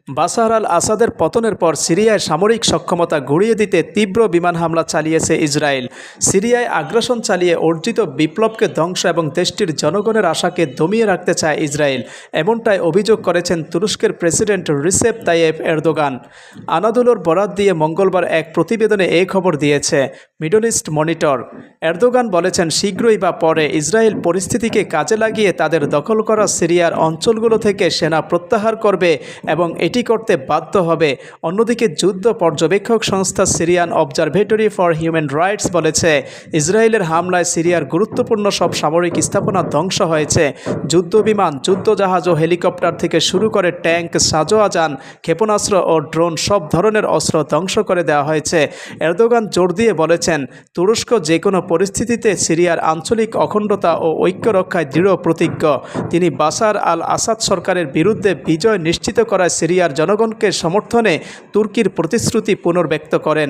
বাশার আল আসাদের পতনের পর সিরিয়ায় সামরিক সক্ষমতা গুঁড়িয়ে দিতে তীব্র বিমান হামলা চালিয়েছে ইসরায়েল। সিরিয়ায় আগ্রাসন চালিয়ে অর্জিত বিপ্লবকে ধ্বংস এবং দেশটির জনগণের আশাকে দমিয়ে রাখতে চায় ইসরায়েল, এমনটাই অভিযোগ করেছেন তুরস্কের প্রেসিডেন্ট রিসেপ তাইয়েপ এরদোগান। আনাদুলোর বরাত দিয়ে মঙ্গলবার এক প্রতিবেদনে এই খবর দিয়েছে মিডল ইস্ট মনিটর। এরদোগান বলেছেন, শীঘ্রই বা পরে ইসরায়েল পরিস্থিতিকে কাজে লাগিয়ে তাদের দখল করা সিরিয়ার অঞ্চলগুলো থেকে সেনা প্রত্যাহার করবে এবং এটি করতে বাধ্য হবে। অন্যদিকে যুদ্ধ পর্যবেক্ষক সংস্থা Syrian observatory for human rights বলেছে, ইসরায়েলের হামলায় সিরিয়ার গুরুত্বপূর্ণ সব সামরিক স্থাপনা ধ্বংস হয়েছে। যুদ্ধবিমান, যুদ্ধজাহাজ ও হেলিকপ্টার থেকে শুরু করে ট্যাঙ্ক, সাঁজোয়া যান, ক্ষেপণাস্ত্র ও ড্রোন সব ধরনের অস্ত্র ধ্বংস করে দেওয়া হয়েছে। এরদোগান জোর দিয়ে বলেছেন, তুরস্ক যে কোনো পরিস্থিতিতে সিরিয়ার আঞ্চলিক অখণ্ডতা ও ঐক্য রক্ষায় দৃঢ় প্রতিজ্ঞ। তিনি বাশার আল আসাদ সরকারের বিরুদ্ধে বিজয় নিশ্চিত করায় সিরিয়ার জনগণকে সমর্থনে তুর্কির প্রতিশ্রুতি পুনর্ব্যক্ত করেন।